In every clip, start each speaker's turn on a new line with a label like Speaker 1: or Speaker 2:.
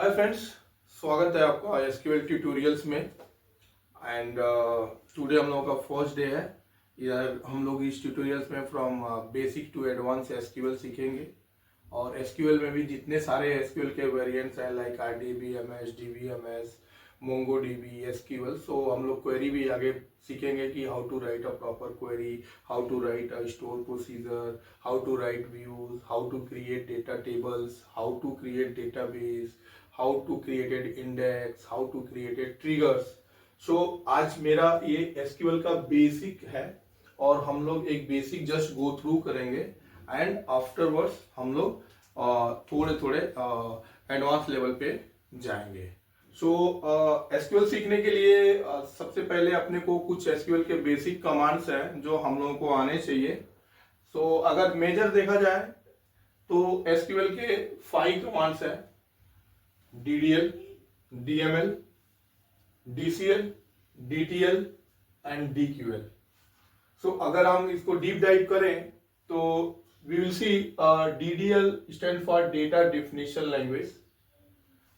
Speaker 1: Hi friends, स्वागत है आपका एसक्यूएल ट्यूटोरियल्स में। एंड टुडे हम लोगों का फर्स्ट डे है। इधर हम लोग इस ट्यूटोरियल्स में from basic to advance SQL सीखेंगे। और एसक्यूएल में भी जितने सारे एसक्यूएल के वेरिएंट्स हैं like RDBMS, DBMS, MongoDB, SQL. So हम लोग क्वेरी भी आगे सीखेंगे कि how to write a proper query, how to write a store procedure, how to write views, how to create data tables, how to create database, how to created index, how to created triggers. So आज मेरा ये SQL का basic है और हम लोग एक basic just go through करेंगे एंड आफ्टरवर्ड्स हम लोग थोड़े थोड़े एडवांस लेवल पे जाएंगे। सो एसक्यूएल सीखने के लिए सबसे पहले अपने को कुछ एसक्यूएल के बेसिक कमांड्स हैं जो हम लोगों को आने चाहिए। सो अगर मेजर देखा जाए तो एसक्यूएल के 5 कमांड्स हैं: DDL, DML, DCL, DTL and DQL। So अगर हम इसको डीप डाइव करें तो we will see DDL stand for data definition language.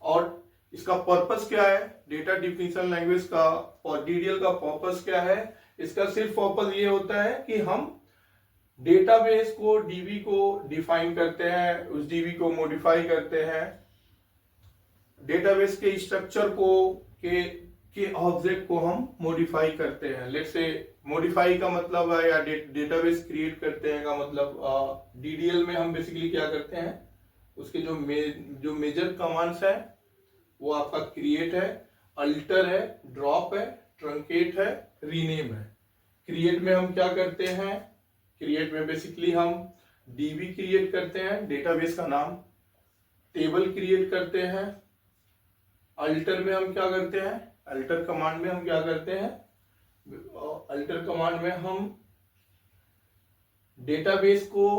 Speaker 1: और इसका पर्पस क्या है डेटा डेफिनेशन लैंग्वेज का, और DDL का पर्पस क्या है? इसका सिर्फ पर्पस ये होता है कि हम डेटाबेस को, डीबी को डिफाइन करते हैं, उस डीबी को मॉडिफाई करते हैं, डेटाबेस के स्ट्रक्चर को, के ऑब्जेक्ट को हम मॉडिफाई करते हैं। लेट्स से मॉडिफाई का मतलब है या डेटाबेस क्रिएट करते हैं का मतलब डीडीएल में हम बेसिकली क्या करते हैं, उसके जो मेजर कमांड्स है वो आपका क्रिएट है, अल्टर है, ड्रॉप है, ट्रंकेट है, रीनेम है। क्रिएट में हम क्या करते हैं? क्रिएट में बेसिकली हम डीबी क्रिएट करते हैं, डेटाबेस का नाम, टेबल क्रिएट करते हैं। अल्टर में हम क्या करते हैं? अल्टर कमांड में हम क्या करते हैं? अल्टर कमांड में हम डेटाबेस को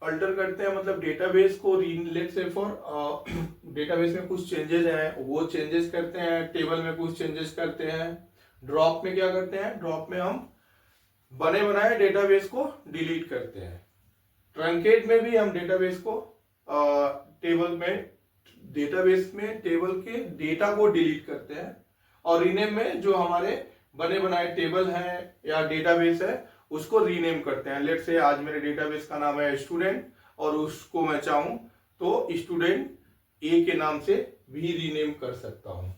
Speaker 1: अल्टर करते हैं, मतलब डेटाबेस को लेट्स से फॉर डेटाबेस में कुछ चेंजेस हैं वो चेंजेस करते हैं, टेबल में कुछ चेंजेस करते हैं। ड्रॉप में क्या करते हैं? ड्रॉप में हम बने बनाए डेटाबेस को डिलीट करते हैं। ट्रंकेट में भी हम डेटाबेस को डेटाबेस में टेबल के डेटा को डिलीट करते हैं। और रीनेम में जो हमारे बने बनाए टेबल हैं या डेटाबेस है उसको रीनेम करते हैं। लेट्स से आज मेरे डेटाबेस का नाम है स्टूडेंट और उसको मैं चाहूं तो स्टूडेंट ए के नाम से भी रीनेम कर सकता हूं।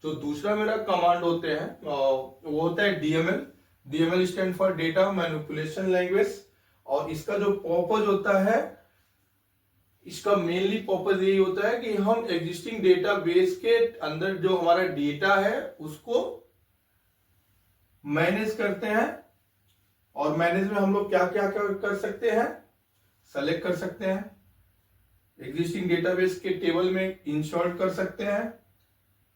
Speaker 1: तो दूसरा मेरा कमांड होते हैं वो होता है DML. DML stand for data manipulation language. और इसका जो पर्पस होता है, इसका मेनली पर्पस यही होता है कि हम एग्जिस्टिंग डेटाबेस के अंदर जो हमारा डेटा है उसको मैनेज करते हैं। और मैनेज में हम लोग क्या क्या कर सकते हैं? सेलेक्ट कर सकते हैं, एग्जिस्टिंग डेटाबेस के टेबल में इंसर्ट कर सकते हैं,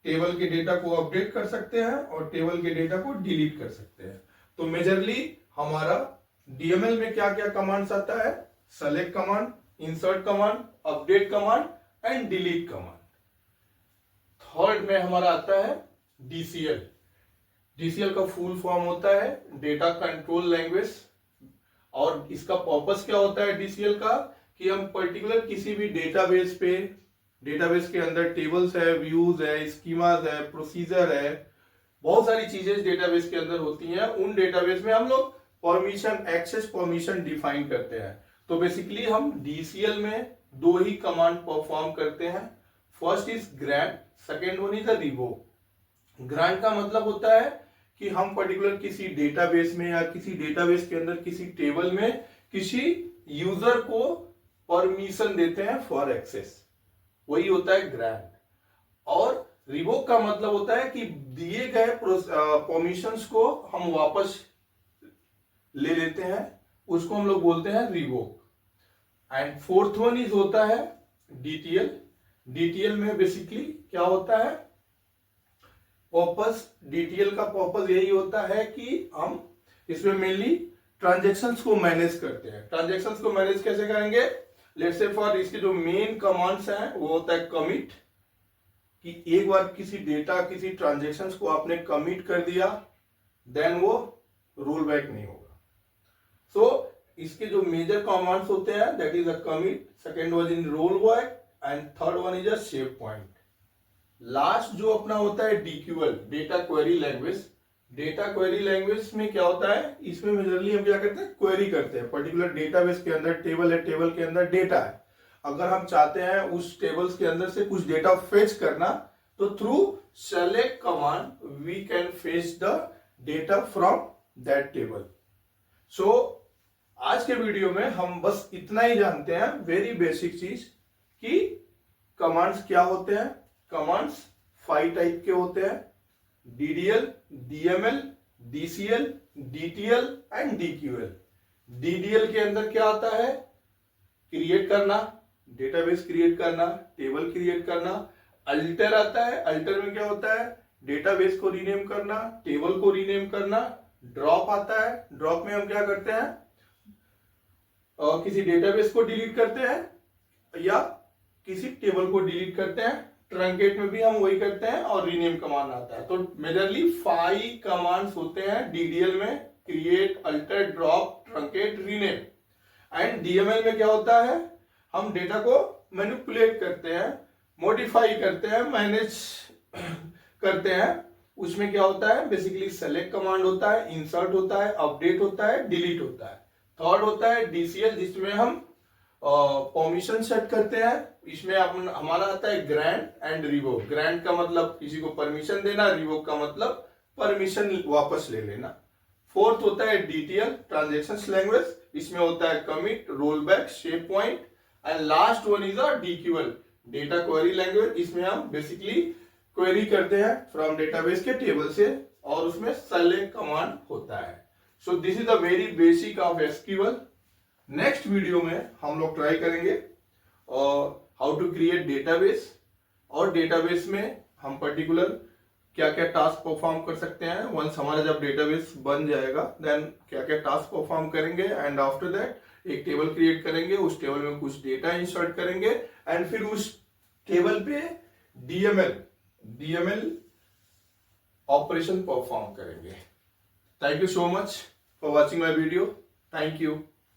Speaker 1: टेबल के डेटा को अपडेट कर सकते हैं और टेबल के डेटा को डिलीट कर सकते हैं। तो मेजरली हमारा डीएमएल में क्या क्या कमांड्स आता है? Select command, insert command, update command and delete command. Third में हमारा आता है डीसीएल। डीसीएल का फुल फॉर्म होता है डेटा कंट्रोल लैंग्वेज। और इसका पर्पस क्या होता है डीसीएल का? कि हम पर्टिकुलर किसी भी डेटाबेस पे, डेटाबेस के अंदर टेबल्स है, व्यूज है, स्कीमाज है, प्रोसीजर है, बहुत सारी चीजें डेटाबेस के अंदर होती हैं। उन डेटाबेस में हम लोग परमिशन, एक्सेस परमिशन डिफाइन करते हैं। तो बेसिकली हम डीसीएल में 2 ही कमांड परफॉर्म करते हैं। First is grant, second one is revoke. Grant का मतलब होता है कि हम पर्टिकुलर किसी डेटाबेस में या किसी डेटाबेस के अंदर किसी टेबल में किसी यूजर को परमिशन देते हैं फॉर एक्सेस, वही होता है ग्रांट। और रिवोक का मतलब होता है कि दिए गए परमिशंस को हम वापस ले लेते हैं, उसको हम लोग बोलते हैं revoke. And fourth one is होता है डीटीएल। डीटीएल में बेसिकली क्या होता है? पर्पस, डीटीएल का पर्पस यही होता है कि हम इसमें मेनली ट्रांजैक्शंस को मैनेज करते हैं। ट्रांजैक्शंस को मैनेज कैसे करेंगे? लेट्स से फॉर इसके जो मेन कमांड्स हैं वो होता है कमिट, कि एक बार किसी डेटा, किसी ट्रांजैक्शंस को आपने कमिट कर दिया देन वो रोल बैक नहीं होगा। सो इसके जो मेजर कमांड्स होते हैं that is a commit, second one is roll back and third one is a save point. Last जो अपना होता है DQL, data query language. Data query language में क्या होता है, इसमें मेजरली हम क्या करते हैं, क्वेरी करते हैं। पर्टिकुलर डेटाबेस के अंदर टेबल है, टेबल के अंदर डेटा है, अगर हम चाहते हैं उस टेबल्स के अंदर से कुछ डेटा फेच करना, तो through select command we can fetch the data from that table. So आज के वीडियो में हम बस इतना ही जानते हैं, वेरी बेसिक चीज, कि कमांड्स क्या होते हैं। कमांड्स 5 टाइप के होते हैं, DDL, DML, DCL, DTL and DQL। DDL के अंदर क्या आता है, क्रिएट करना, डेटाबेस क्रिएट करना, टेबल क्रिएट करना। अल्टर आता है, अल्टर में क्या होता है, डेटाबेस को रीनेम करना, टेबल को रीनेम करना। ड्रॉप आता है, ड्रॉप में हम क्या करते हैं, किसी डेटाबेस को डिलीट करते हैं या किसी टेबल को डिलीट करते हैं। ट्रंकेट में भी हम वही करते हैं, और रीनेम कमांड आता है। तो मेजरली 5 कमांड्स होते हैं DDL में, create, alter, drop, truncate, rename. And DML में क्या होता है, हम डेटा को मैनिपुलेट करते हैं, मॉडिफाई करते हैं, मैनेज करते हैं। उसमें क्या होता है, बेसिकली सेलेक्ट कमांड होता है, इंसर्ट होता है, अपडेट होता है, डिलीट होता है। थर्ड होता है DCL, जिसमें हम परमिशन सेट करते हैं। इसमें हमारा आता है ग्रांट एंड रिवोक। ग्रांट का मतलब किसी को परमिशन देना, रिवोक का मतलब परमिशन वापस ले लेना। फोर्थ होता है DTL, ट्रांजैक्शंस लैंग्वेज। इसमें होता है commit, roll back, shape point. And last one is a DQL, data query language. इसमें हम बेसिकली क्वेरी करते हैं फ्रॉम डेटाबेस के टेबल से, और उसमें सेलेक्ट कमांड होता है। So this is the very basic of SQL। Next video में हम लोग ट्राई करेंगे हाउ टू क्रिएट डेटाबेस, और डेटाबेस में हम पर्टिकुलर क्या क्या टास्क परफॉर्म कर सकते हैं। वंस हमारा जब डेटाबेस बन जाएगा, देन क्या क्या टास्क परफॉर्म करेंगे। एंड आफ्टर दैट एक टेबल क्रिएट करेंगे, उस टेबल में कुछ डेटा इंसर्ट करेंगे, एंड फिर उस टेबल पे DML ऑपरेशन परफॉर्म करेंगे। Thank you so much for watching my video. Thank you.